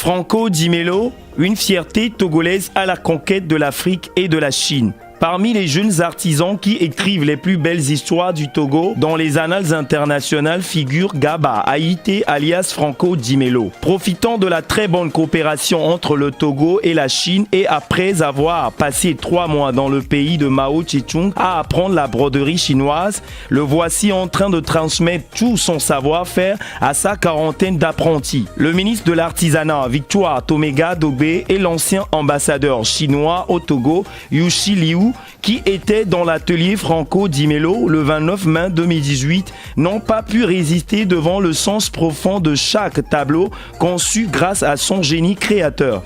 Franco Di Melo, une fierté togolaise à la conquête de l'Afrique et de la Chine. Parmi les jeunes artisans qui écrivent les plus belles histoires du Togo, dans les annales internationales figure Gaba Haïté alias Franco Di Melo. Profitant de la très bonne coopération entre le Togo et la Chine et après avoir passé 3 mois dans le pays de Mao Tse-tung à apprendre la broderie chinoise, le voici en train de transmettre tout son savoir-faire à sa quarantaine d'apprentis. Le ministre de l'Artisanat, Victoire Tomega Dogbe, et l'ancien ambassadeur chinois au Togo, Yushi Liu, qui était dans l'atelier Franco Di Melo le 29 mai 2018, n'ont pas pu résister devant le sens profond de chaque tableau conçu grâce à son génie créateur.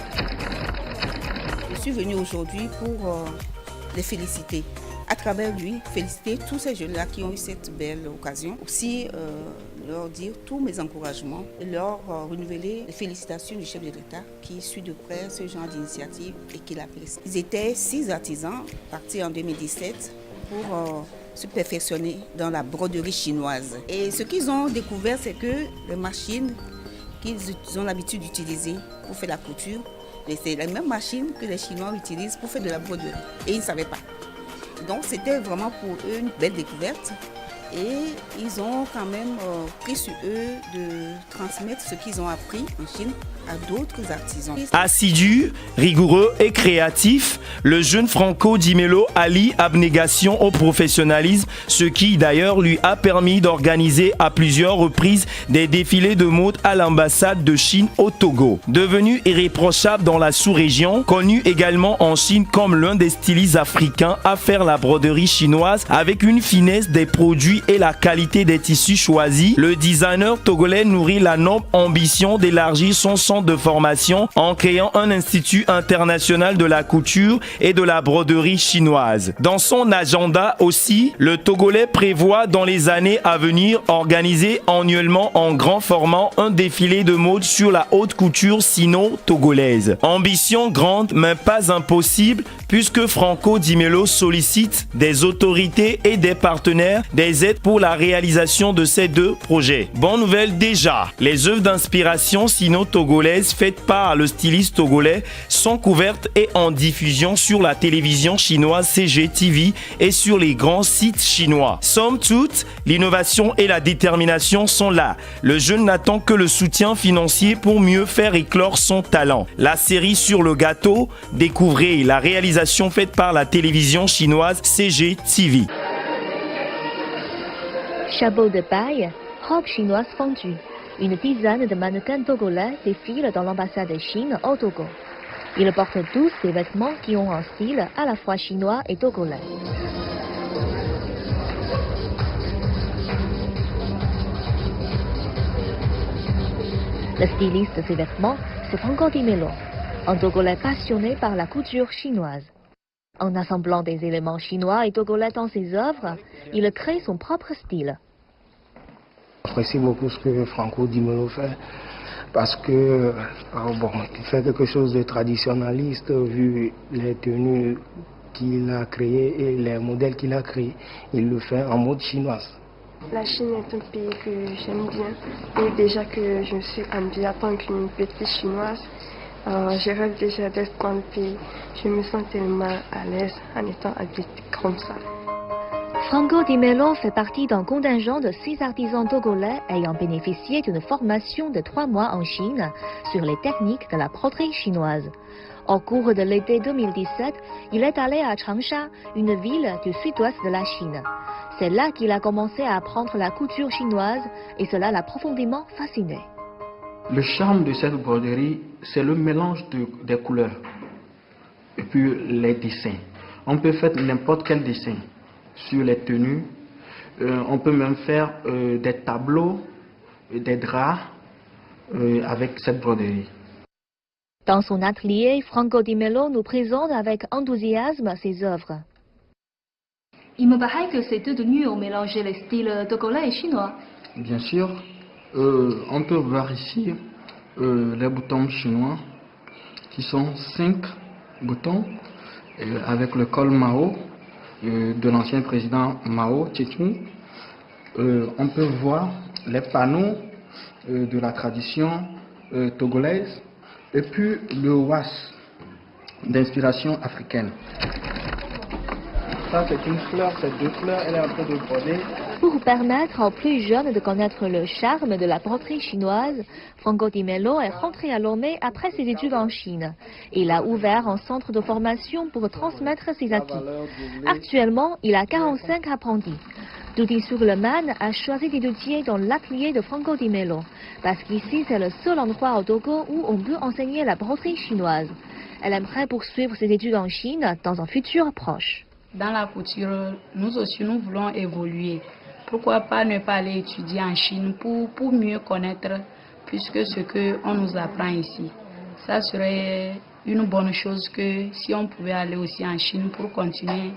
Je suis venue aujourd'hui pour les féliciter. À travers lui, féliciter tous ces jeunes-là qui ont eu cette belle occasion. Aussi leur dire tous mes encouragements et leur renouveler les félicitations du chef de l'État qui suit de près ce genre d'initiative et qui l'apprécie. Ils étaient 6 artisans partis en 2017 pour se perfectionner dans la broderie chinoise. Et ce qu'ils ont découvert, c'est que les machines qu'ils ont l'habitude d'utiliser pour faire la couture, c'est la même machine que les Chinois utilisent pour faire de la broderie. Et ils ne savaient pas. Donc c'était vraiment pour eux une belle découverte et ils ont quand même pris sur eux de transmettre ce qu'ils ont appris en Chine à d'autres artisans. Assidu, rigoureux et créatif, le jeune Franco Di Melo allie abnégation au professionnalisme, ce qui d'ailleurs lui a permis d'organiser à plusieurs reprises des défilés de mode à l'ambassade de Chine au Togo. Devenu irréprochable dans la sous-région, connu également en Chine comme l'un des stylistes africains à faire la broderie chinoise avec une finesse des produits et la qualité des tissus choisis, le designer togolais nourrit la noble ambition d'élargir son centre de formation en créant un institut international de la couture et de la broderie chinoise. Dans son agenda aussi, le Togolais prévoit dans les années à venir organiser annuellement en grand format un défilé de mode sur la haute couture sino-togolaise. Ambition grande mais pas impossible puisque Franco Di Melo sollicite des autorités et des partenaires des aides pour la réalisation de ces 2 projets. Bonne nouvelle déjà, les œuvres d'inspiration sino-togolaises faites par le styliste togolais sont couvertes et en diffusion sur la télévision chinoise CGTV et sur les grands sites chinois. Somme toute, l'innovation et la détermination sont là. Le jeune n'attend que le soutien financier pour mieux faire éclore son talent. La série sur le gâteau, découvrez la réalisation faite par la télévision chinoise CGTV. Chapeau de paille, robe chinoise fondue. Une dizaine de mannequins togolais défilent dans l'ambassade de Chine au Togo. Ils portent tous des vêtements qui ont un style à la fois chinois et togolais. Le styliste de ces vêtements, c'est Franco Di Melo, un Togolais passionné par la couture chinoise. En assemblant des éléments chinois et togolais dans ses œuvres, il crée son propre style. J'apprécie beaucoup ce que Franco Di Melo fait parce que il fait quelque chose de traditionnaliste vu les tenues qu'il a créées et les modèles qu'il a créés. Il le fait en mode chinoise. La Chine est un pays que j'aime bien et déjà que je suis candidate en tant qu'une petite chinoise, je rêve déjà d'être dans le pays. Je me sens tellement à l'aise en étant habillée comme ça. Franco Di Melo fait partie d'un contingent de 6 artisans togolais ayant bénéficié d'une formation de 3 mois en Chine sur les techniques de la broderie chinoise. Au cours de l'été 2017, il est allé à Changsha, une ville du sud-ouest de la Chine. C'est là qu'il a commencé à apprendre la couture chinoise et cela l'a profondément fasciné. Le charme de cette broderie, c'est le mélange des couleurs et puis les dessins. On peut faire n'importe quel dessin sur les tenues. On peut même faire des tableaux, des draps avec cette broderie. Dans son atelier, Franco Di Melo nous présente avec enthousiasme ses œuvres. Il me paraît que ces 2 tenues ont mélangé les styles togolais et chinois. Bien sûr, on peut voir ici les boutons chinois qui sont 5 boutons avec le col Mao de l'ancien président Mao Tse-tung. On peut voir les panneaux de la tradition togolaise Et puis le was d'inspiration africaine. Ça c'est une fleur, c'est 2 fleurs, elle est en train de broder. Pour permettre aux plus jeunes de connaître le charme de la broderie chinoise, Franco Di Melo est rentré à Lomé après ses études en Chine. Il a ouvert un centre de formation pour transmettre ses acquis. Actuellement, il a 45 apprentis. Doudi-sur-le-Man a choisi d'étudier dans l'atelier de Franco Di Melo, parce qu'ici c'est le seul endroit au Togo où on peut enseigner la broderie chinoise. Elle aimerait poursuivre ses études en Chine dans un futur proche. Dans la couture, nous aussi nous voulons évoluer. Pourquoi pas ne pas aller étudier en Chine pour mieux connaître plus que ce qu'on nous apprend ici. Ça serait une bonne chose que si on pouvait aller aussi en Chine pour continuer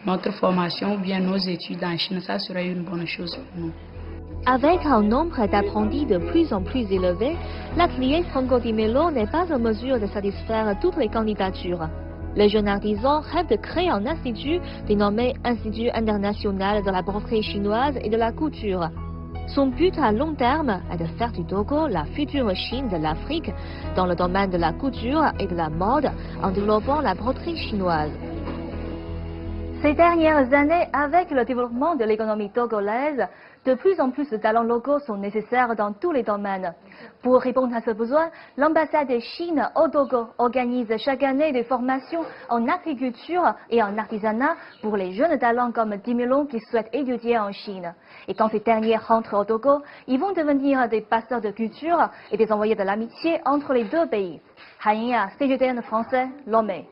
notre formation ou bien nos études en Chine, ça serait une bonne chose pour nous. Avec un nombre d'apprentis de plus en plus élevé, l'atelier Franco Di Melo n'est pas en mesure de satisfaire toutes les candidatures. Le jeune artisan rêve de créer un institut dénommé Institut international de la broderie chinoise et de la couture. Son but à long terme est de faire du Togo la future Chine de l'Afrique dans le domaine de la couture et de la mode en développant la broderie chinoise. Ces dernières années, avec le développement de l'économie togolaise, de plus en plus de talents locaux sont nécessaires dans tous les domaines. Pour répondre à ce besoin, l'ambassade de Chine au Togo organise chaque année des formations en agriculture et en artisanat pour les jeunes talents comme Di Melo qui souhaitent étudier en Chine. Et quand ces derniers rentrent au Togo, ils vont devenir des passeurs de culture et des envoyés de l'amitié entre les deux pays. Han Ying, CGTN français, Lomé.